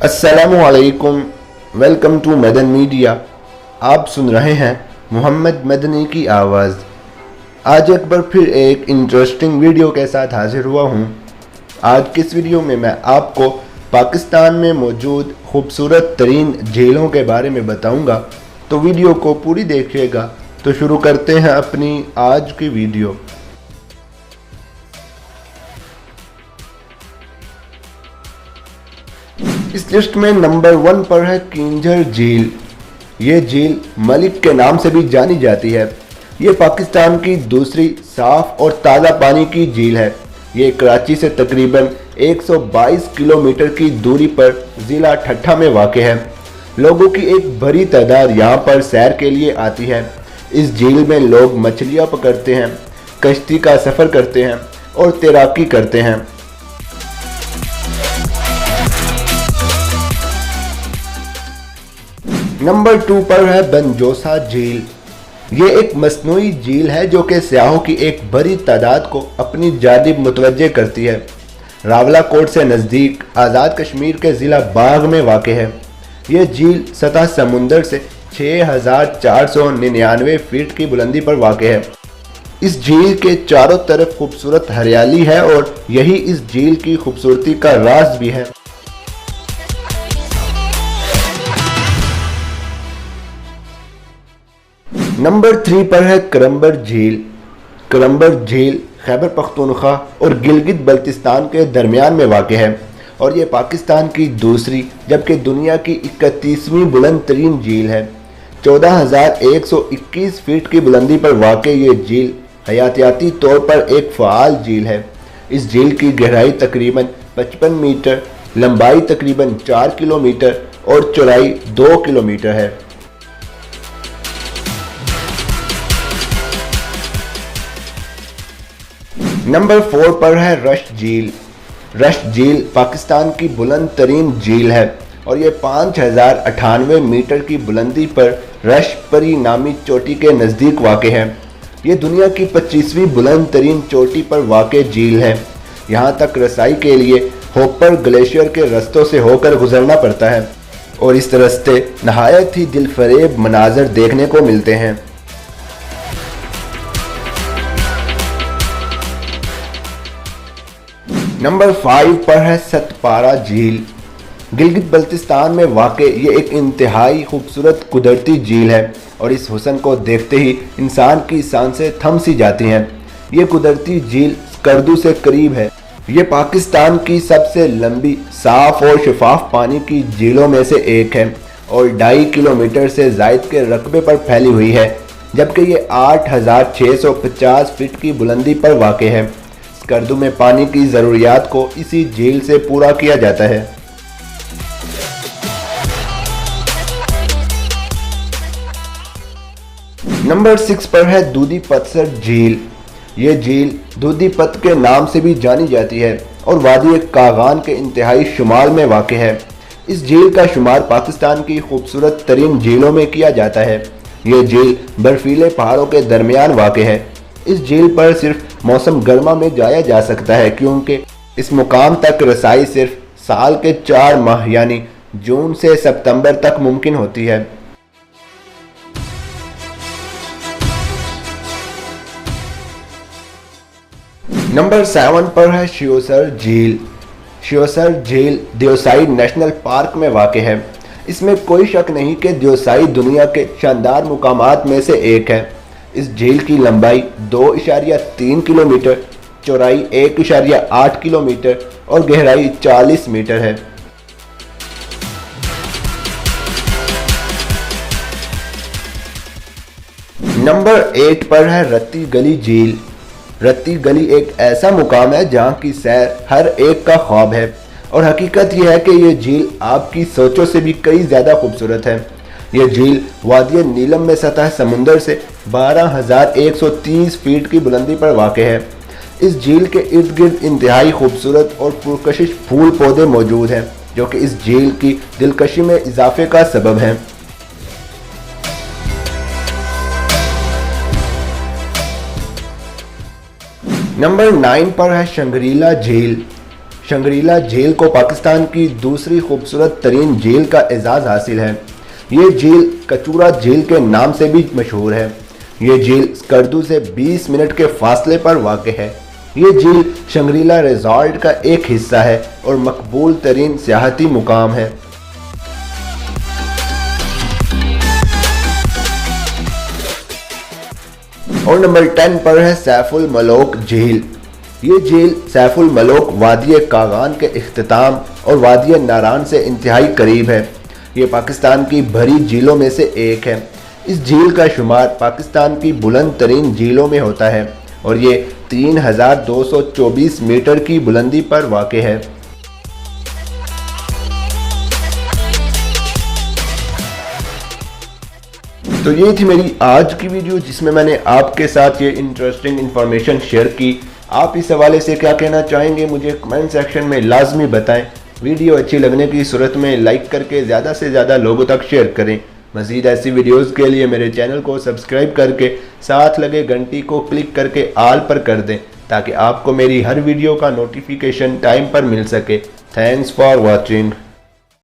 अस्सलामुअलैकुम, welcome to Madan media. आप सुन रहे हैं मोहम्मद मदनी की आवाज़। आज एक बार फिर एक इंटरेस्टिंग वीडियो के साथ हाजिर हुआ हूँ। आज की इस वीडियो में मैं आपको पाकिस्तान में मौजूद खूबसूरत तरीन झीलों के बारे में बताऊँगा, तो वीडियो को पूरी देखिएगा। तो शुरू करते हैं अपनी आज की वीडियो। इस लिस्ट में नंबर 1 पर है किंजर झील। ये झील मलिक के नाम से भी जानी जाती है। ये पाकिस्तान की दूसरी साफ और ताज़ा पानी की झील है। ये कराची से तकरीबन 122 किलोमीटर की दूरी पर ज़िला ठट्ठा में वाक़ है। लोगों की एक बड़ी तादाद यहाँ पर सैर के लिए आती है। इस झील में लोग मछलियाँ पकड़ते हैं, कश्ती का सफ़र करते हैं और तैराकी करते हैं। नंबर 2 पर है बनजोसा झील। ये एक मसनूई झील है जो कि सयाहों की एक बड़ी तादाद को अपनी जानिब मुतवज्जे करती है। रावलाकोट से नज़दीक आज़ाद कश्मीर के ज़िला बाग में वाक़ है। ये झील सतह समुंदर से 6499 फीट की बुलंदी पर वाक़ है। इस झील के चारों तरफ खूबसूरत हरियाली है और यही इस झील की खूबसूरती का राज भी है। नंबर 3 पर है करम्बर झील। करम्बर झील खैबर पख्तूनख्वा और गिलगित बल्तिस्तान के दरमियान में वाक़ है और ये पाकिस्तान की दूसरी जबकि दुनिया की 31वीं बुलंद तरीन झील है। 14,121 फीट की बुलंदी पर वाक़ ये झील हयातियाती तौर पर एक फ़ाल झील है। इस झील की गहराई तकरीबन 55 मीटर, लंबाई तकरीबन 4 किलोमीटर और चौड़ाई 2 किलोमीटर है। नंबर 4 पर है रश्त झील। रश्त झील पाकिस्तान की बुलंद तरीन झील है और ये 5098 मीटर की बुलंदी पर रश्तपरी नामी चोटी के नज़दीक वाक़ है। ये दुनिया की 25वीं बुलंद तरीन चोटी पर वाक़ झील है। यहाँ तक रसाई के लिए होपर ग्लेशियर के रस्तों से होकर गुजरना पड़ता है और इस रास्ते नहायत ही दिलफरेब मनाजर देखने को मिलते हैं। नंबर 5 पर है सतपारा झील। गिलगित बल्तिस्तान में वाक़ ये एक इंतहाई खूबसूरत कुदरती झील है और इस हुस्न को देखते ही इंसान की सांसें थम सी जाती हैं। ये कुदरती झील स्कर्दू से करीब है। ये पाकिस्तान की सबसे लंबी, साफ़ और शफाफ पानी की झीलों में से एक है और 2.5 किलोमीटर से ज़ायद के रकबे पर फैली हुई है, जबकि ये 8,650 फीट की बुलंदी पर वाक़ है। स्कर्दू में पानी की ज़रूरियात को इसी झील से पूरा किया जाता है। नंबर 6 पर है दूधी पतसर झील। ये झील दूधी पत के नाम से भी जानी जाती है और वादी कागान के इंतहाई शुमाल में वाक़ है। इस झील का शुमार पाकिस्तान की खूबसूरत तरीन झीलों में किया जाता है। ये झील बर्फीले पहाड़ों के दरमियान वाक़ है। इस झील पर सिर्फ मौसम गर्मा में जाया जा सकता है क्योंकि इस मुकाम तक रसाई सिर्फ साल के 4 माह यानी जून से सितंबर तक मुमकिन होती है। नंबर 7 पर है शियोसर झील। शियोसर झील दियोसाई नेशनल पार्क में वाक़ है। इसमें कोई शक नहीं कि दियोसाई दुनिया के शानदार मुकामात में से एक है। इस झील की लंबाई 2.3 किलोमीटर, चौड़ाई 1.8 किलोमीटर और गहराई 40 मीटर है। नंबर 8 पर है रत्ती गली झील। रत्ती गली एक ऐसा मुकाम है जहाँ की सैर हर एक का ख्वाब है और हकीकत यह है कि यह झील आपकी सोचों से भी कई ज़्यादा खूबसूरत है। यह झील वादी नीलम में सतह समुंदर से 12,130 फीट की बुलंदी पर वाक़ है। इस झील के इर्द गिर्द इंतहाई खूबसूरत और पुरकशिश फूल पौधे मौजूद हैं जो कि इस झील की दिलकशी में इजाफे का सबब हैं। नंबर 9 पर है शंग्रीला झील। शंग्रीला झील को पाकिस्तान की दूसरी खूबसूरत तरीन झील का एजाज़ हासिल है। ये झील कचूरा झील के नाम से भी मशहूर है। ये झील स्कर्दू से 20 मिनट के फासले पर वाक़ है। ये झील शंग्रीला रिजॉर्ट का एक हिस्सा है और मकबूल तरीन सियाहती मुकाम है। और नंबर 10 पर है सैफुल मलोक झील। ये झील सैफुल मलोक वादी कागान के इख्तिताम और वादी नारान से इंतहाई करीब है। ये पाकिस्तान की भरी झीलों में से एक है। इस झील का शुमार पाकिस्तान की बुलंद तरीन झीलों में होता है और ये 3224 मीटर की बुलंदी पर वाक़ है। तो ये थी मेरी आज की वीडियो जिसमें मैंने आपके साथ ये इंटरेस्टिंग इन्फॉर्मेशन शेयर की। आप इस हवाले से क्या कहना चाहेंगे मुझे कमेंट सेक्शन में लाजमी बताएं। वीडियो अच्छी लगने की सूरत में लाइक करके ज़्यादा से ज़्यादा लोगों तक शेयर करें। मज़ीद ऐसी वीडियोज़ के लिए मेरे चैनल को सब्सक्राइब करके साथ लगे घंटी को क्लिक करके आल पर कर दें ताकि आपको मेरी हर वीडियो का नोटिफिकेशन टाइम पर मिल सके। Thanks for watching.